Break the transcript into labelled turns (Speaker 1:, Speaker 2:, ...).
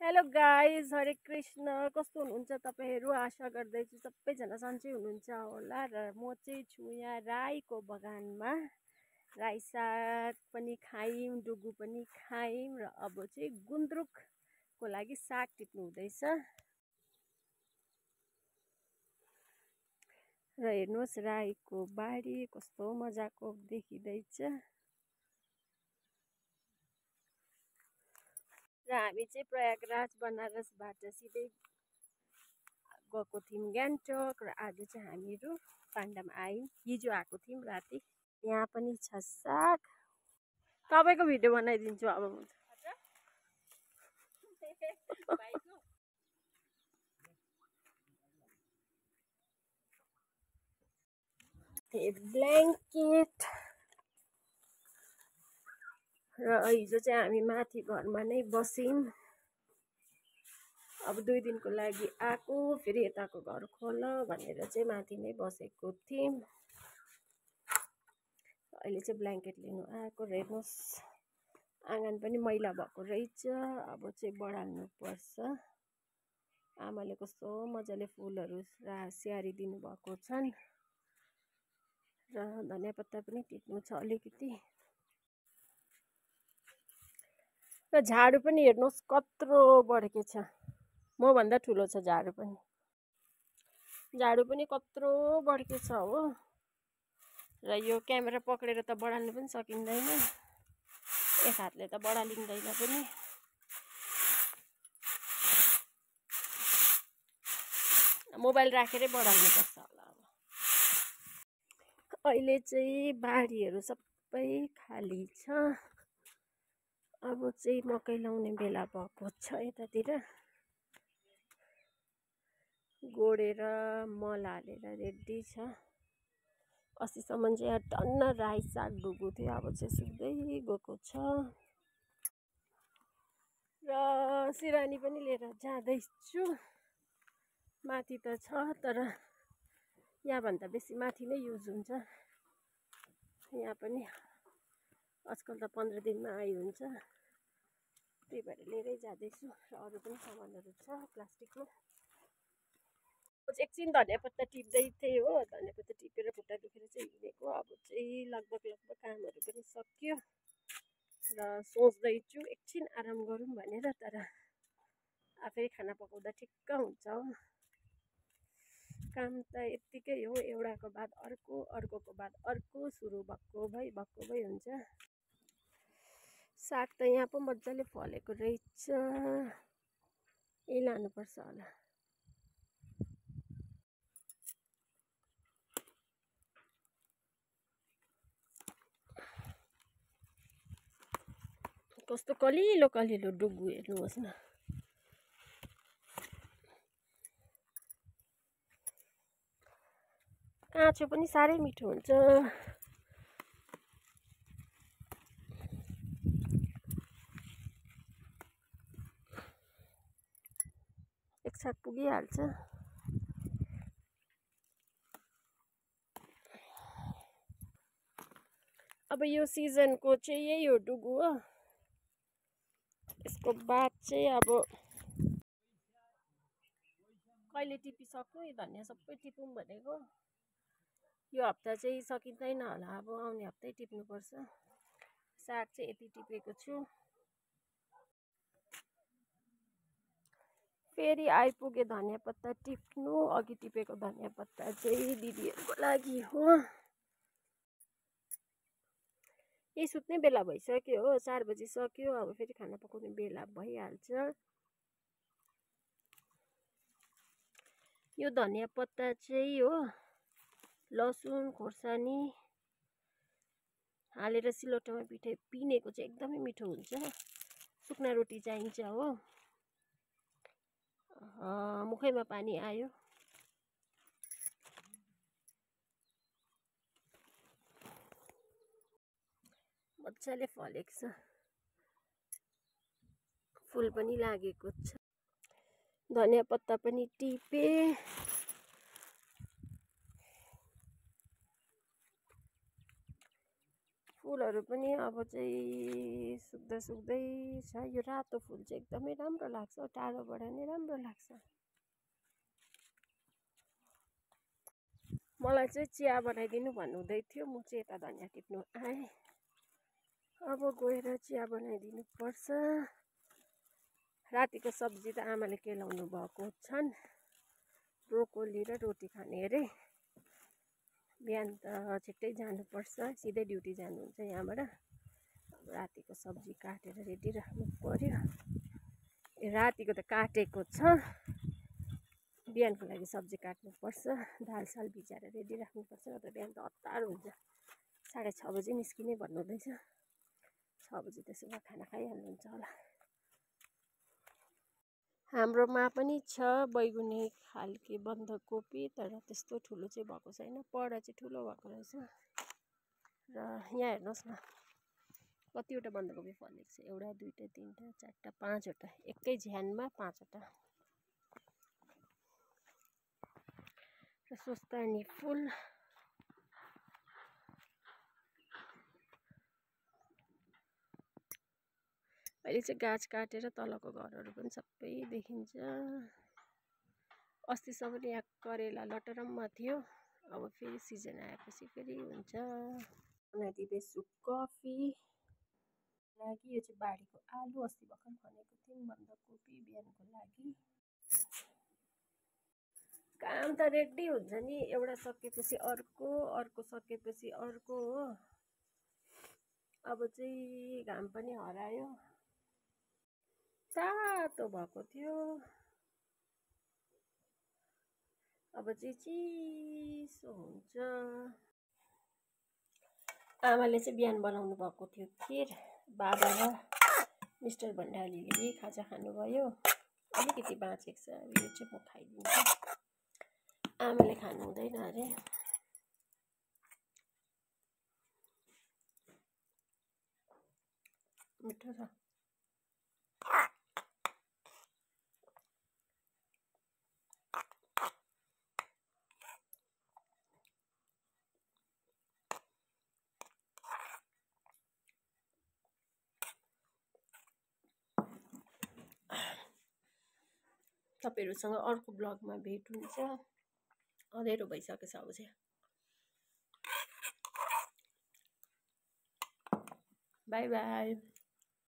Speaker 1: Hello guys, हरे कृष्ण। कस्तो हुनुहुन्छ तपाईँहरू? आशा गर्दैछु सबैजना सन्चै हुनुहुन्छ होला। र म चाहिँ छु यहाँ राईको बगानमा। राई साग पनि खायौँ, डुगु पनि खायौँ र अब चाहिँ गुन्द्रुकको लागि साग टिप्नु हुँदैछ। र हेर्नुहोस् राईको बारी कस्तो मजाको देखिँदैछ। र हामी चाहिँ प्रयागराज बनारसबाट सिधै गएको थियौँ गान्तोक र आज चाहिँ हामीहरू पाण्डामा आयौँ। हिजो आएको थियौँ राति। यहाँ पनि छ साग। तपाईँको भिडियो बनाइदिन्छु अब म। ब्ल्याङ्केट र हिजो चाहिँ हामी माथि घरमा नै बस्यौँ। अब 2 दिनको लागि आएको, फेरि यताको घर खोल भनेर चाहिँ माथि नै बसेको थियौँ। अहिले चाहिँ ब्ल्याङ्केट लिनु आएको। हेर्नुहोस् आँगन पनि मैला भएको रहेछ। अब चाहिँ बढाल्नु पर्छ। आमाले कस्तो मजाले फुलहरू स्याहारिदिनु भएको छन्। र धनियाँ पत्ता पनि टिप्नु छ अलिकति। र झाडु पनि हेर्नुहोस् कत्रो बढ्केछ। मभन्दा ठुलो छ झाडु पनि। झाडु पनि कत्रो बढ्केछ हो। र यो क्यामेरा पक्रेर त बढाल्नु पनि सकिँदैन। एक हातले त बढालिँदैन पनि। मोबाइल राखेरै बढाल्नुपर्छ होला। अब अहिले चाहिँ बारीहरू सबै खाली छ। अब चाहिँ मकै लाउने बेला भएको छ। यतातिर गोडेर मल हालेर रेडी छ। अस्तिसम्म चाहिँ यहाँ टन्न राई साग डुगु थियो। अब चाहिँ सुक्दै गएको छ। र सिरानी पनि लिएर जाँदैछु। माथि त छ तर यहाँभन्दा बेसी माथि नै युज हुन्छ। यहाँ पनि आजकल त 15 दिनमा आइहुन्छ। त्यही भएर लिएरै जाँदैछु। र अरू पनि सामानहरू छ प्लास्टिकमा। एकछिन धनियाँ पत्ता टिप्दै थिएँ हो। धनियाँ पत्ता टिपेर खुट्टा दुखेर चाहिँ हिँडेको। अब चाहिँ लगभग कामहरू पनि सक्यो। र सोच्दैछु एकछिन आराम गरौँ भनेर। तर आफै खाना पकाउँदा ठिक्क हुन्छ हो। काम त यत्तिकै हो। एउटाको बाद अर्को, अर्कोको बाद अर्को सुरु भएको भई हुन्छ। साग त यहाँ पो मजाले फलेको रहेछ। यही लानुपर्छ होला। कस्तो कलिलो कलिलो डुगु हेर्नुहोस् न। काँचो पनि साह्रै मिठो हुन्छ। एक साग पुगिहाल्छ। अब यो सिजनको चाहिँ यही हो डुगु हो। यसको बाद चाहिँ अब कहिले टिपिसक्नु यो धनियाँ सबै टिपौँ भनेको। यो हप्ता चाहिँ सकिँदैन होला। अब आउने हप्तै टिप्नुपर्छ। साग चाहिँ यति टिपेको छु। फेरि आइपुगे धनियाँ पत्ता टिप्नु। अघि टिपेको धनियाँ पत्ता चाहिँ दिदीहरूको लागि हो। यही सुत्ने बेला भइसक्यो हो। 4 बजी सक्यो। अब फेरि खाना पकाउने बेला भइहाल्छ। यो धनियाँ पत्ता चाहिँ हो लसुन खोर्सानी हालेर सिलौटोमा पिनेको चाहिँ एकदमै मिठो हुन्छ। सुक्ना रोटी चाहिन्छ हो। मुखैमा पानी आयो। मजाले फलेको छ। फुल पनि लागेको छ। धनियाँ पत्ता पनि टिपे। फुल फुलहरू पनि अब चाहिँ सुक्दा सुक्दै छ। यो रातो फुल चाहिँ एकदमै राम्रो लाग्छ, टाढोबाट नै राम्रो लाग्छ। मलाई चाहिँ चिया बनाइदिनु भन्नुहुँदै थियो, म चाहिँ यता धनियाँ टिप्नु आएँ। अब गएर चिया बनाइदिनु पर्छ। रातिको सब्जी त आमाले केलाउनु भएको छन्, ब्रोकोली र रोटी खाने अरे। बिहान त छिट्टै जानुपर्छ, सिधै ड्युटी जानुहुन्छ यहाँबाट। अब रातिको सब्जी काटेर रेडी राख्नु पर्यो। रातिको त काटेको छ, बिहानको लागि सब्जी काट्नुपर्छ। दाल साल भिजाएर रेडी राख्नुपर्छ, नत्र बिहान त हतार हुन्छ। 6:30 बजी निस्किने भन्नुहुँदैछ। 6 बजी त्यसो भए खाना खाइहाल्नुहुन्छ होला। हाम्रोमा पनि छ बैगुने खालके बन्दाकोपी, तर त्यस्तो ठुलो चाहिँ भएको छैन। पढा चाहिँ ठुलो भएको रहेछ। र यहाँ हेर्नुहोस् न, कतिवटा बन्दाकोपी फलेको छ। 1 2 3 4 5वटा, एकै झ्यानमा 5वटा। र सोस्तानी फुल, अहिले चाहिँ गाछ काटेर तलको घरहरू पनि सबै देखिन्छ। अस्तिसम्म यहाँ करेला लटरम्म थियो, अब फेरि सिजन आएपछि फेरि हुन्छ। बनाइदिँदैछु कफी लागि। यो चाहिँ बारीको आलु, अस्ति भर्खर खनेको थियौँ। बन्दाकोपी बिहानको लागि। काम त रेडी हुन्छ नि, एउटा सकेपछि अर्को, अर्को सकेपछि अर्को हो। अब चाहिँ घाम पनि हरायो, तातो भएको थियो, अब चाहिँ चिसो हुन्छ। आमाले चाहिँ बिहान बनाउनु भएको थियो खिर, बाबा र मिस्टर भण्डारीले खाजा खानुभयो। अलिकति बाँचेको छ, यो चाहिँ म खाइदिन्छु। आमाले खानु हुँदैन अरे। मिठो छ। तपाईँहरूसँग अर्को ब्लगमा भेट हुन्छ। अँधेरो भइसकेछ अब चाहिँ। By by.